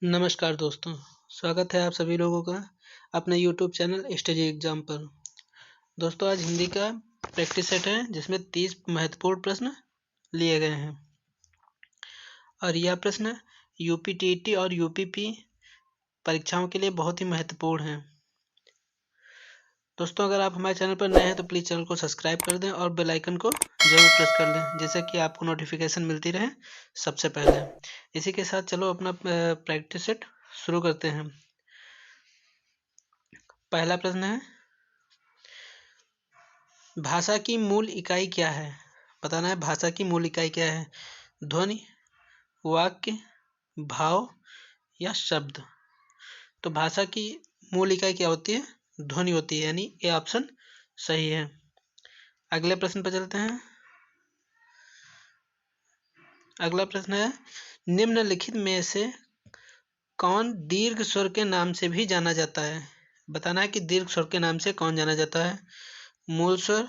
नमस्कार दोस्तों, स्वागत है आप सभी लोगों का अपने यूट्यूब चैनल स्टडी एग्जाम पर। दोस्तों आज हिंदी का प्रैक्टिस सेट है जिसमें 30 महत्वपूर्ण प्रश्न लिए गए हैं और यह प्रश्न यूपी टीईटी और यूपीपी परीक्षाओं के लिए बहुत ही महत्वपूर्ण है। दोस्तों अगर आप हमारे चैनल पर नए हैं तो प्लीज़ चैनल को सब्सक्राइब कर दें और बेल आइकन को जरूर प्रेस कर लें जिससे कि आपको नोटिफिकेशन मिलती रहे सबसे पहले। इसी के साथ चलो अपना प्रैक्टिस सेट शुरू करते हैं। पहला प्रश्न है, भाषा की मूल इकाई क्या है? बताना है भाषा की मूल इकाई क्या है? ध्वनि, वाक्य, भाव या शब्द? तो भाषा की मूल इकाई क्या होती है? ध्वनि होती है, यानी ये ऑप्शन सही है। अगले प्रश्न पर चलते हैं। अगला प्रश्न है, निम्नलिखित में से कौन दीर्घ स्वर के नाम से भी जाना जाता है? बताना है कि दीर्घ स्वर के नाम से कौन जाना जाता है? मूल स्वर,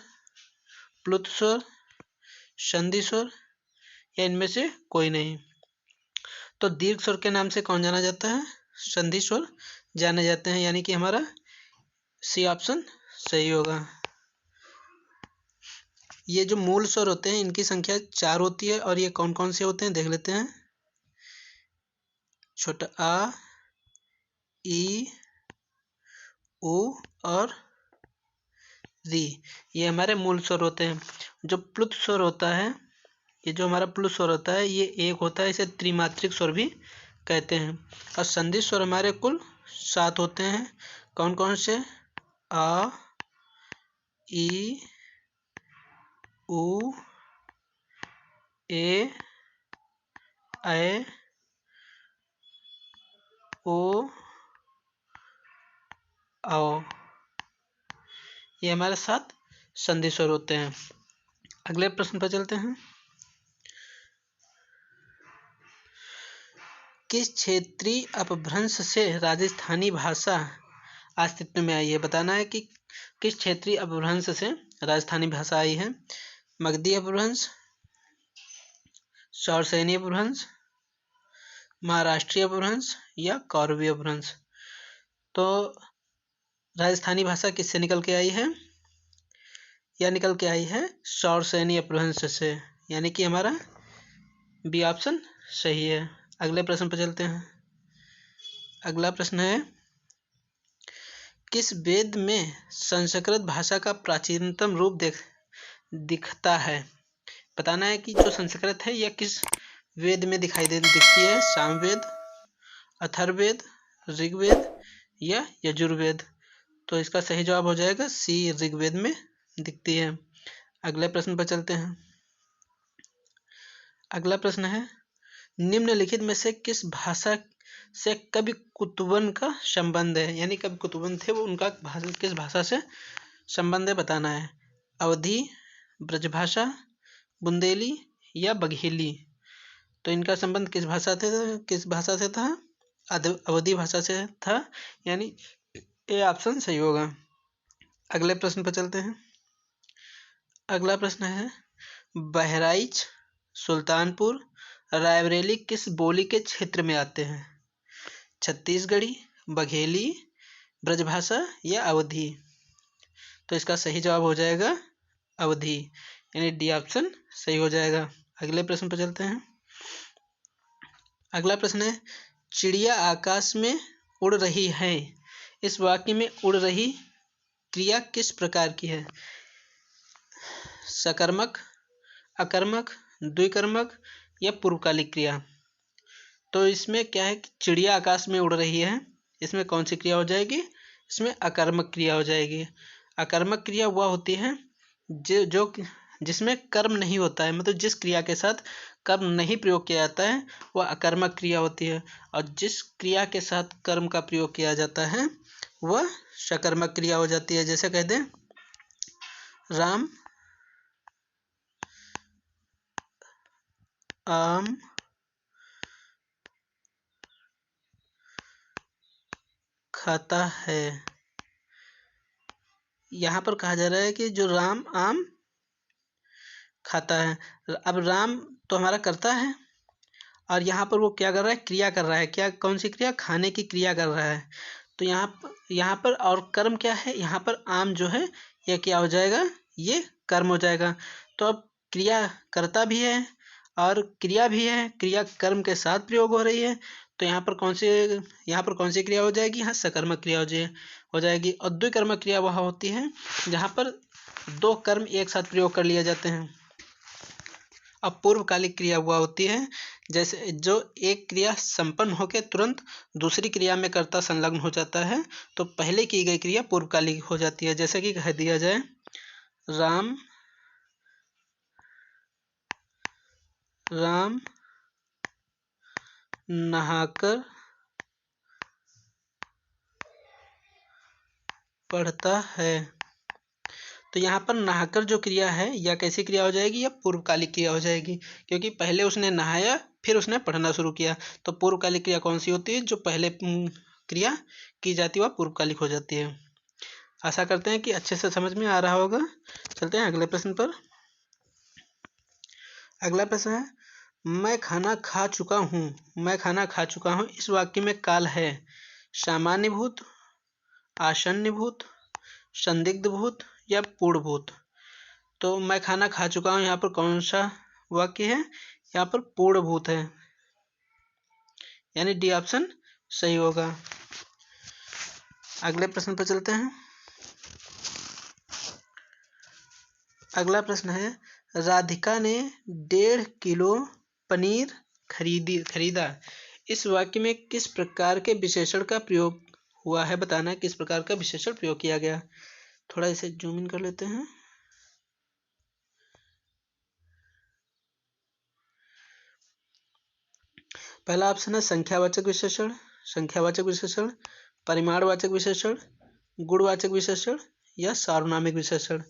प्लुत स्वर, संधि स्वर या इनमें से कोई नहीं? तो दीर्घ स्वर के नाम से कौन जाना जाता है? संधि स्वर जाने जाते हैं, यानी कि हमारा सी ऑप्शन सही होगा। ये जो मूल स्वर होते हैं इनकी संख्या 4 होती है और ये कौन कौन से होते हैं देख लेते हैं। छोटा आ, ई, उ और री, ये हमारे मूल स्वर होते हैं। जो प्लुत स्वर होता है, ये जो हमारा प्लुत स्वर होता है ये एक होता है, इसे त्रिमात्रिक स्वर भी कहते हैं। और संधि स्वर हमारे कुल 7 होते हैं। कौन कौन से? आ, ई, उ, ए, ऐ, ओ, औ, ये हमारे 7 संधि स्वर होते हैं। अगले प्रश्न पर चलते हैं। किस क्षेत्रीय अपभ्रंश से राजस्थानी भाषा अस्तित्व में आई है? बताना है कि किस क्षेत्रीय अपभ्रंश से राजस्थानी भाषा आई है। मगधी अपभ्रंश, सौरसेनी अपभ्रंश, महाराष्ट्रीय अपभ्रंश या कौरवी अपभ्रंश? तो राजस्थानी भाषा किससे निकल के आई है? यह निकल के आई है सौरसेनी अपभ्रंश से, यानी कि हमारा बी ऑप्शन सही है। अगले प्रश्न पर चलते हैं। अगला प्रश्न है, किस वेद में संस्कृत भाषा का प्राचीनतम रूप दिखता है? बताना है कि जो संस्कृत है यह किस वेद में दिखती है। सामवेद, अथर्ववेद, ऋग्वेद या यजुर्वेद? तो इसका सही जवाब हो जाएगा सी, ऋग्वेद में दिखती है। अगले प्रश्न पर चलते हैं। अगला प्रश्न है, निम्नलिखित में से किस भाषा से कवि कुतुबन का संबंध है? यानी कवि कुतुबन थे वो, उनका किस भाषा से संबंध है बताना है। अवधी, ब्रजभाषा, बुंदेली या बघेली? तो इनका संबंध किस भाषा से था? अवधी भाषा से था, यानी ए ऑप्शन सही होगा। अगले प्रश्न पर चलते हैं। अगला प्रश्न है, बहराइच, सुल्तानपुर, रायबरेली किस बोली के क्षेत्र में आते हैं? छत्तीसगढ़ी, बघेली, ब्रजभाषा या अवधी? तो इसका सही जवाब हो जाएगा अवधी, यानी डी ऑप्शन सही हो जाएगा। अगले प्रश्न पर चलते हैं। अगला प्रश्न है, चिड़िया आकाश में उड़ रही है, इस वाक्य में उड़ रही क्रिया किस प्रकार की है? सकर्मक, अकर्मक, द्विकर्मक या पूर्वकालिक क्रिया? तो इसमें क्या है कि चिड़िया आकाश में उड़ रही है, इसमें कौन सी क्रिया हो जाएगी? इसमें अकर्मक क्रिया हो जाएगी। अकर्मक क्रिया वह होती है जो जिसमें कर्म नहीं होता है, मतलब जिस क्रिया के साथ कर्म नहीं प्रयोग किया जाता है वह अकर्मक क्रिया होती है, और जिस क्रिया के साथ कर्म का प्रयोग किया जाता है वह सकर्मक क्रिया हो जाती है। जैसे कह दें, राम आम खाता है। यहाँ पर कहा जा रहा है कि जो राम आम खाता है। अब राम तो हमारा करता है और यहाँ पर वो क्या कर रहा है, क्रिया कर रहा है। क्या, कौन सी क्रिया, खाने की क्रिया कर रहा है। तो यहाँ पर और कर्म क्या है, यहाँ पर आम जो है यह क्या हो जाएगा, ये कर्म हो जाएगा। तो अब क्रिया कर्ता भी है और क्रिया भी है, क्रिया कर्म के साथ प्रयोग हो रही है। तो यहाँ पर कौन सी क्रिया हो जाएगी, यहाँ सकर्मक क्रिया हो जाएगी। और द्विकर्मक क्रिया वह होती है जहाँ पर दो कर्म एक साथ प्रयोग कर लिए जाते हैं। अब पूर्वकालिक क्रिया वह होती है जैसे जो एक क्रिया संपन्न होकर तुरंत दूसरी क्रिया में कर्ता संलग्न हो जाता है, तो पहले की गई क्रिया पूर्वकालिक हो जाती है। जैसे कि कह दिया जाए, राम नहाकर पढ़ता है। तो यहाँ पर नहाकर जो क्रिया है यह कैसी क्रिया हो जाएगी, यह पूर्वकालिक क्रिया हो जाएगी, क्योंकि पहले उसने नहाया फिर उसने पढ़ना शुरू किया। तो पूर्वकालिक क्रिया कौन सी होती है, जो पहले क्रिया की जाती है वह पूर्वकालिक हो जाती है। आशा करते हैं कि अच्छे से समझ में आ रहा होगा। चलते हैं अगले प्रश्न पर। अगला प्रश्न है, मैं खाना खा चुका हूँ। मैं खाना खा चुका हूँ इस वाक्य में काल है सामान्य भूत, आसन्न भूत, संदिग्ध भूत या पूर्ण भूत। तो मैं खाना खा चुका हूँ यहाँ पर कौन सा वाक्य है, यहाँ पर पूर्ण भूत है, यानी डी ऑप्शन सही होगा। अगले प्रश्न पर चलते हैं। अगला प्रश्न है, राधिका ने 1.5 किलो पनीर खरीदा। इस वाक्य में किस प्रकार के विशेषण का प्रयोग हुआ है, बताना किस प्रकार का विशेषण प्रयोग किया गया। थोड़ा इसे जूम इन कर लेते हैं। पहला ऑप्शन है संख्यावाचक विशेषण, संख्यावाचक विशेषण, परिमाणवाचक विशेषण, गुणवाचक विशेषण या सार्वनामिक विशेषण।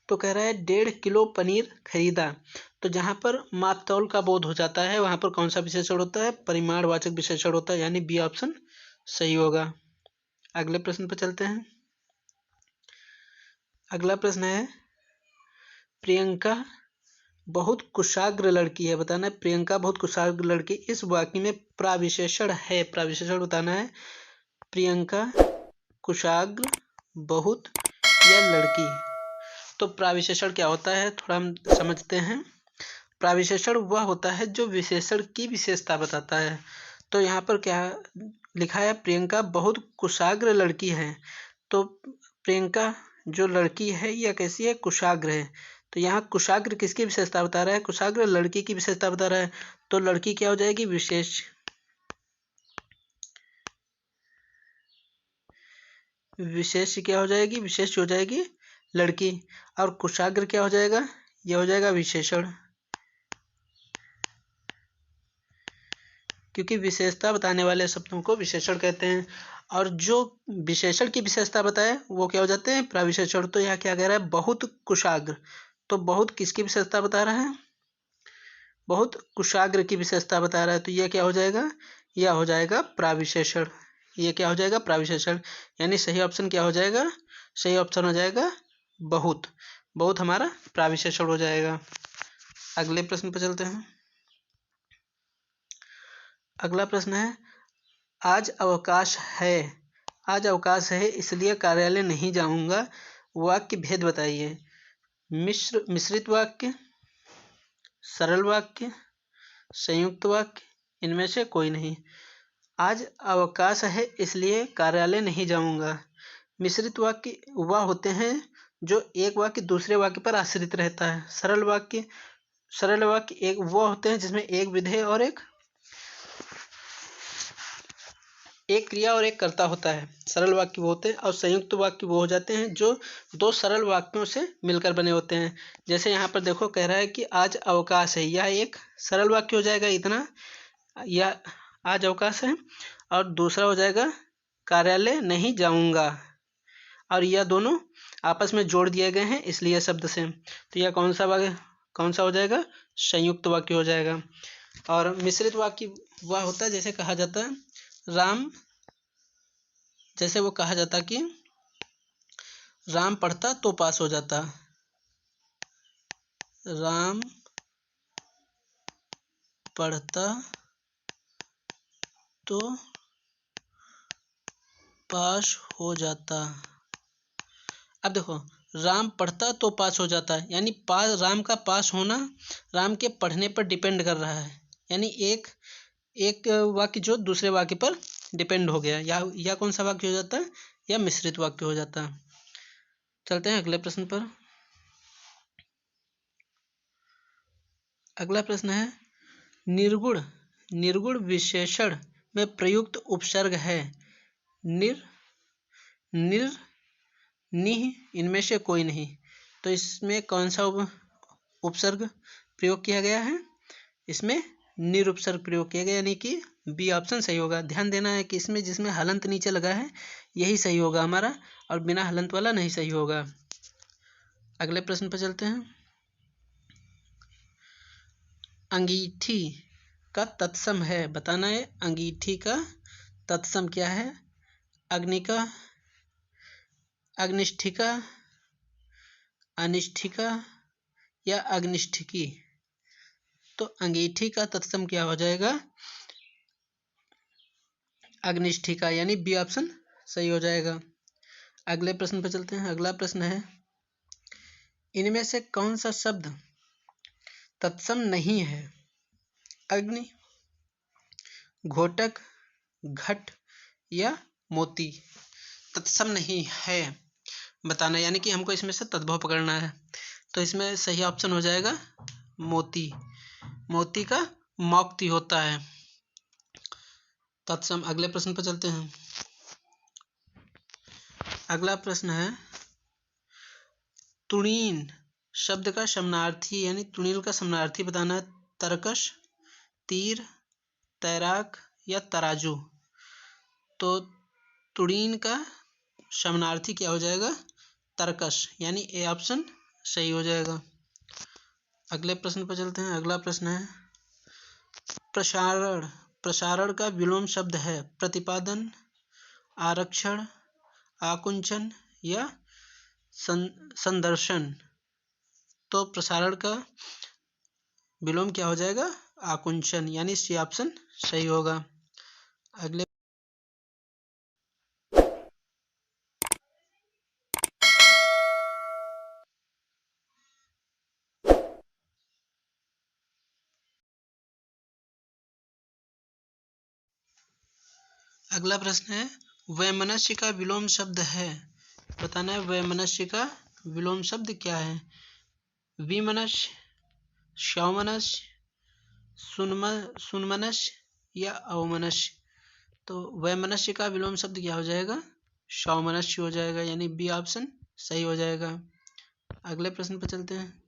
तो कह रहा है 1.5 किलो पनीर खरीदा। तो जहाँ पर मापतौल का बोध हो जाता है वहाँ पर कौन सा विशेषण होता है, परिमाणवाचक विशेषण होता है, यानी बी ऑप्शन सही होगा। अगले प्रश्न पर चलते हैं। अगला प्रश्न है, प्रियंका बहुत कुशाग्र लड़की है। बताना है प्रियंका बहुत कुशाग्र लड़की। इस वाक्य में प्राविशेषण है, प्राविशेषण बताना है। प्रियंका कुशाग्र बहुत या लड़की। तो प्राविशेषण क्या होता है, थोड़ा हम समझते हैं। प्राविशेषण वह होता है जो विशेषण की विशेषता बताता है। तो यहाँ पर क्या लिखा है, प्रियंका बहुत कुशाग्र लड़की है। तो प्रियंका जो लड़की है यह कैसी है, कुशाग्र है। तो यहाँ कुशाग्र किसकी विशेषता बता रहा है, कुशाग्र लड़की की विशेषता बता रहा है। तो लड़की क्या हो जाएगी, विशेष क्या हो जाएगी, विशेष हो जाएगी लड़की। और कुशाग्र क्या हो जाएगा, यह हो जाएगा विशेषण, क्योंकि विशेषता बताने वाले शब्दों को विशेषण कहते हैं। और जो विशेषण की विशेषता बताए वो क्या हो जाते हैं, प्रविशेषण। तो यहाँ क्या कह रहा है, बहुत कुशाग्र। तो बहुत किसकी विशेषता बता रहा है, बहुत कुशाग्र की विशेषता बता रहा है। तो यह क्या हो जाएगा, यह हो जाएगा प्राविशेषण। ये क्या हो जाएगा, प्राविशेषण। यानी सही ऑप्शन क्या हो जाएगा, सही ऑप्शन हो जाएगा बहुत। बहुत हमारा प्राविशेषण हो जाएगा। अगले प्रश्न पर चलते हैं। अगला प्रश्न है, आज अवकाश है। आज अवकाश है इसलिए कार्यालय नहीं जाऊंगा। वाक्य भेद बताइए। मिश्रित वाक्य, सरल वाक्य, संयुक्त वाक्य, इनमें से कोई नहीं। आज अवकाश है इसलिए कार्यालय नहीं जाऊंगा। मिश्रित वाक्य वह होते हैं जो एक वाक्य दूसरे वाक्य पर आश्रित रहता है। सरल वाक्य एक वो होते हैं जिसमें एक विधेय और एक क्रिया और एक कर्ता होता है, सरल वाक्य वो होते हैं। और संयुक्त वाक्य वो हो जाते हैं जो दो सरल वाक्यों से मिलकर बने होते हैं। जैसे यहाँ पर देखो, कह रहा है कि आज अवकाश है, यह एक सरल वाक्य हो जाएगा इतना, यह आज अवकाश है। और दूसरा हो जाएगा कार्यालय नहीं जाऊंगा, और यह दोनों आपस में जोड़ दिए गए हैं इसलिए शब्द से। तो यह कौन सा हो जाएगा, संयुक्त वाक्य हो जाएगा। और मिश्रित वाक्य वह होता है जैसे कहा जाता है जैसे वो कहा जाता कि राम पढ़ता तो पास हो जाता। राम पढ़ता तो पास हो जाता। अब देखो, राम पढ़ता तो पास हो जाता है, यानी राम का पास होना राम के पढ़ने पर डिपेंड कर रहा है, यानी एक वाक्य जो दूसरे वाक्य पर डिपेंड हो गया, या कौन सा वाक्य हो जाता है, या मिश्रित वाक्य हो जाता है। चलते हैं अगले प्रश्न पर। अगला प्रश्न है, निर्गुण विशेषण में प्रयुक्त उपसर्ग है निर, निह, इनमें से कोई नहीं। तो इसमें कौन सा उपसर्ग प्रयोग किया गया है? इसमें निरुपसर्ग प्रयोग किया गया, यानी कि बी ऑप्शन सही होगा। ध्यान देना है कि इसमें जिसमें हलंत नीचे लगा है यही सही होगा हमारा, और बिना हलंत वाला नहीं सही होगा। अगले प्रश्न पर चलते हैं। अंगीठी का तत्सम है, बताना है अंगीठी का तत्सम क्या है? अग्निका, अग्निष्ठिका, अनिष्ठिका या अग्निष्ठिकी। तो अंगीठी का तत्सम क्या हो जाएगा? अग्निष्ठिका, यानी बी ऑप्शन सही हो जाएगा। अगले प्रश्न पर चलते हैं। अगला प्रश्न है, इनमें से कौन सा शब्द तत्सम नहीं है? अग्नि, घोटक, घट या मोती। तत्सम नहीं है बताना, यानी कि हमको इसमें से तद्भव पकड़ना है। तो इसमें सही ऑप्शन हो जाएगा मोती। मोती का मौक्ति होता है तत्सम। अगले प्रश्न पर चलते हैं। अगला प्रश्न है, तुणीन शब्द का समानार्थी, यानी तुणील का समानार्थी बताना है। तरकश, तीर, तैराक या तराजू। तो तुणीन का समानार्थी क्या हो जाएगा? तरकश, यानी ए ऑप्शन सही हो जाएगा। अगले प्रश्न पर चलते हैं। अगला प्रश्न है, प्रसारण, प्रसारण का विलोम शब्द है प्रतिपादन, आरक्षण, आकुंचन या संदर्शन। तो प्रसारण का विलोम क्या हो जाएगा? आकुंचन, यानी सी ऑप्शन सही होगा। अगले अगला प्रश्न है, वैमनस्य का विलोम शब्द है, बताना है वैमनस्य का विलोम शब्द क्या है? विमनस्य, शौमनस्य, सुनमनस्य या अवमनस्य। तो वैमनस्य का विलोम शब्द क्या हो जाएगा? शौमनस्य हो जाएगा, यानी बी ऑप्शन सही हो जाएगा। अगले प्रश्न पर चलते हैं।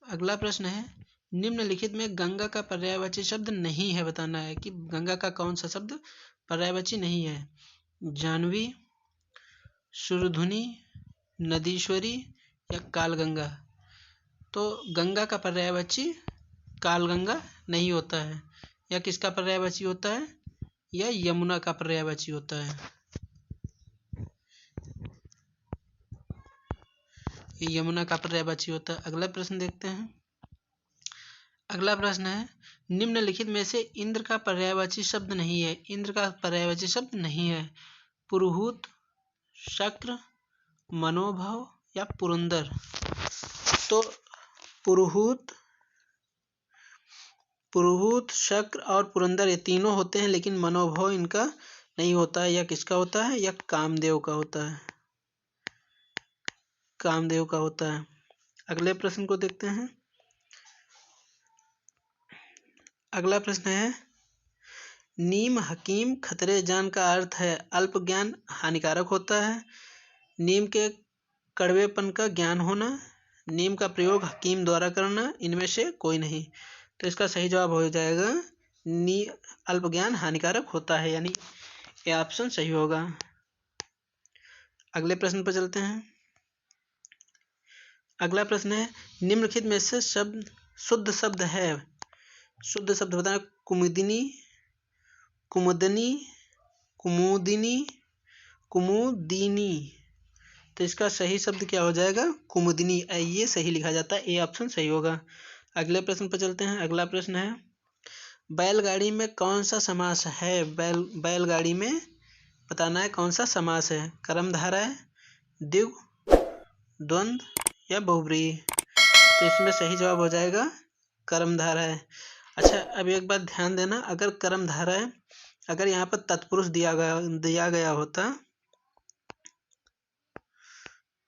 अगला प्रश्न है, निम्नलिखित में गंगा का पर्यायवाची शब्द नहीं है, बताना है कि गंगा का कौन सा शब्द पर्यायवाची नहीं है? जाह्नवी, सुरधुनी, नदीश्वरी या कालगंगा। तो गंगा का पर्यायवाची कालगंगा नहीं होता है। या किसका पर्यायवाची होता है? या यमुना का पर्यायवाची होता है। ये यमुना का पर्यायवाची होता है। अगला प्रश्न देखते हैं। अगला प्रश्न है, निम्नलिखित में से इंद्र का पर्यायवाची शब्द नहीं है। इंद्र का पर्यायवाची शब्द नहीं है। पुरुहूत, शक्र, मनोभव या पुरंदर। तो पुरुहूत, शक्र और पुरंदर ये तीनों होते हैं, लेकिन मनोभव इनका नहीं होता है। या किसका होता है? या कामदेव का होता है। कामदेव का होता है। अगले प्रश्न को देखते हैं। अगला प्रश्न है, नीम हकीम खतरे जान का अर्थ है अल्प ज्ञान हानिकारक होता है, नीम के कड़वेपन का ज्ञान होना, नीम का प्रयोग हकीम द्वारा करना, इनमें से कोई नहीं। तो इसका सही जवाब हो जाएगा अल्प ज्ञान हानिकारक होता है, यानी ये ऑप्शन सही होगा। अगले प्रश्न पर चलते हैं। अगला प्रश्न है, निम्नलिखित में से शब्द शुद्ध शब्द है, शुद्ध शब्द बताना। कुमुदिनी, कुमुदनी, कुमुदिनी, कुमुदिनी। तो इसका सही शब्द क्या हो जाएगा? कुमुदिनी। ये सही लिखा जाता है, ए ऑप्शन सही होगा। अगले प्रश्न पर चलते हैं। अगला प्रश्न है, बैलगाड़ी में कौन सा समास है? बैलगाड़ी में बताना है कौन सा समास है। कर्मधारय, द्विगु, द्वंद्व या बहुव्रीहि। तो इसमें सही जवाब हो जाएगा कर्मधारय। अच्छा, अब एक बात ध्यान देना, अगर कर्मधारय अगर यहाँ पर तत्पुरुष दिया गया होता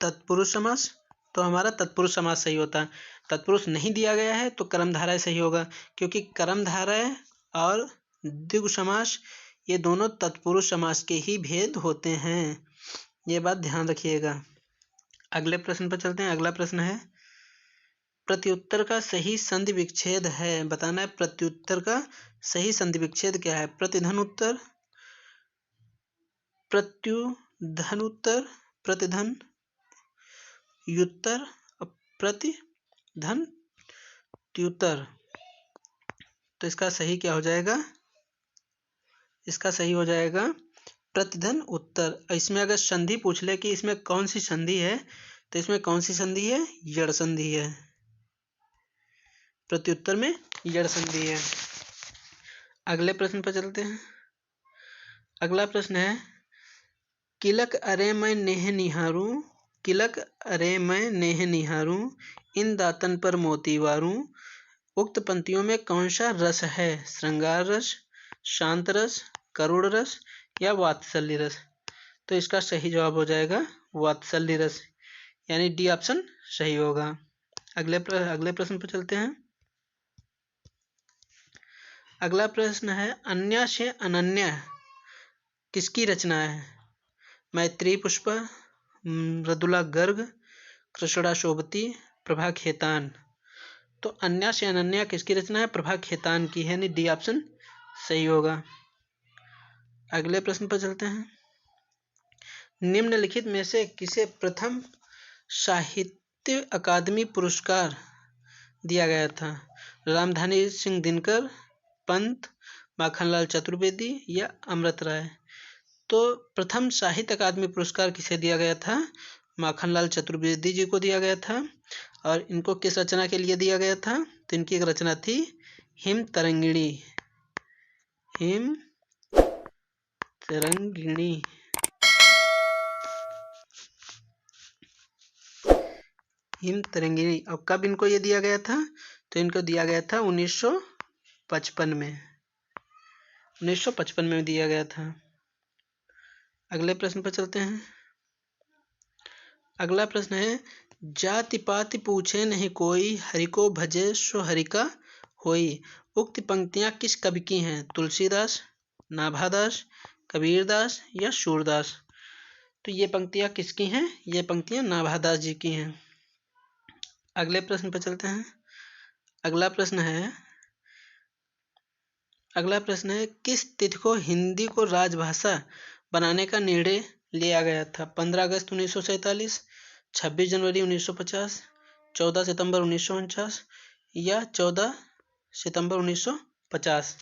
तत्पुरुष समास, तो हमारा तत्पुरुष समास सही होता। तत्पुरुष नहीं दिया गया है तो कर्मधारय सही होगा, क्योंकि कर्मधारय और द्विगु समास ये दोनों तत्पुरुष समास के ही भेद होते हैं। ये बात ध्यान रखिएगा। अगले प्रश्न पर चलते हैं। अगला प्रश्न है, प्रत्युत्तर का सही संधि विच्छेद है। बताना है प्रत्युत्तर का सही संधि विच्छेद क्या है। प्रतिधनुत्तर, प्रत्युधनुत्तर, प्रतिधन युत्तर, प्रतिधन त्युत्तर। तो इसका सही क्या हो जाएगा? इसका सही हो जाएगा प्रतिधन उत्तर। इसमें अगर संधि पूछ ले कि इसमें कौन सी संधि है, तो इसमें कौन सी संधि है? यड़ संधि है। प्रत्युत्तर में यड़ संधि है। अगले प्रश्न पर चलते हैं। अगला प्रश्न है, किलक अरे मैं नेह निहारूं, किलक अरे मैं नेह निहारूं, इन दातन पर मोती वारूं। उक्त पंक्तियों में कौन सा रस है? श्रृंगार रस, शांत रस, करुण रस या वात्सल्य रस। तो इसका सही जवाब हो जाएगा वात्सल्य रस, यानी डी ऑप्शन सही होगा। अगले प्रश्न पर चलते हैं। अगला प्रश्न है, अन्य से अनन्य किसकी रचना है? मैत्री पुष्पा, मृदुला गर्ग, कृष्णा शोभती, प्रभा खेतान। तो अन्य से अनन्या किसकी रचना है? प्रभा खेतान की है, यानी डी ऑप्शन सही होगा। अगले प्रश्न पर चलते हैं। निम्नलिखित में से किसे प्रथम साहित्य अकादमी पुरस्कार दिया गया था? रामधानी सिंह दिनकर, पंत, माखनलाल चतुर्वेदी या अमृत राय। तो प्रथम साहित्य अकादमी पुरस्कार किसे दिया गया था? माखनलाल चतुर्वेदी जी को दिया गया था। और इनको किस रचना के लिए दिया गया था? तो इनकी एक रचना थी him Tarangini. Him Tarangini. Him Tarangini. और कब इनको ये दिया गया था? तो इनको दिया गया था 1955 में। 1955 में दिया गया था। अगले प्रश्न पर चलते हैं। अगला प्रश्न है, जाति पाति पूछे नहीं कोई, हरि को भजे सो हरि का होई। उक्त पंक्तियां किस कवि की हैं? तुलसीदास, नाभादास, कबीरदास या सूरदास। तो ये पंक्तियां किसकी हैं? ये पंक्तियां नाभादास जी की हैं। अगले प्रश्न पर चलते हैं। अगला प्रश्न है, किस तिथि को हिंदी को राजभाषा बनाने का निर्णय लिया गया था? 15 अगस्त 1947, 26 जनवरी 1950, 14 सितंबर 1949 या 14 सितंबर 1950।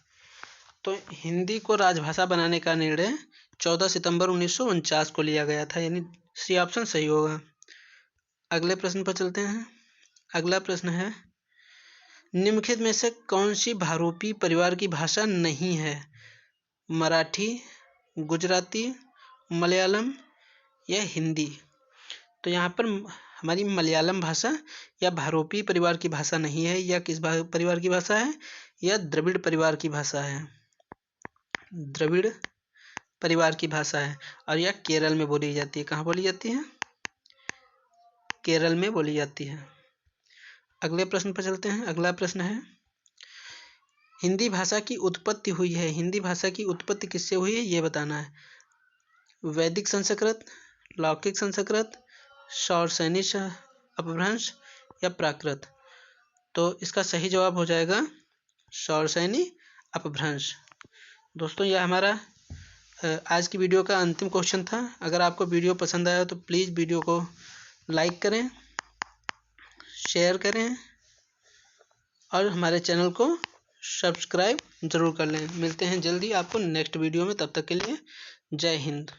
तो हिंदी को राजभाषा बनाने का निर्णय 14 सितंबर 1949 को लिया गया था, यानी सी ऑप्शन सही होगा। अगले प्रश्न पर चलते हैं। अगला प्रश्न है, निम्नलिखित में से कौन सी भारोपी परिवार की भाषा नहीं है? मराठी, गुजराती, मलयालम या हिंदी। तो यहाँ पर हमारी मलयालम भाषा या भारोपी परिवार की भाषा नहीं है। यह किस परिवार की भाषा है? यह द्रविड़ परिवार की भाषा है। द्रविड़ परिवार की भाषा है और यह केरल में बोली जाती है। कहाँ बोली जाती है? केरल में बोली जाती है। अगले प्रश्न पर चलते हैं। अगला प्रश्न है, हिंदी भाषा की उत्पत्ति हुई है। हिंदी भाषा की उत्पत्ति किससे हुई है ये बताना है। वैदिक संस्कृत, लौकिक संस्कृत, सौरसैनी अपभ्रंश या प्राकृत। तो इसका सही जवाब हो जाएगा सौरसैनी अपभ्रंश। दोस्तों, यह हमारा आज की वीडियो का अंतिम क्वेश्चन था। अगर आपको वीडियो पसंद आया तो प्लीज़ वीडियो को लाइक करें, शेयर करें और हमारे चैनल को सब्सक्राइब ज़रूर कर लें। मिलते हैं जल्दी आपको नेक्स्ट वीडियो में। तब तक के लिए जय हिंद।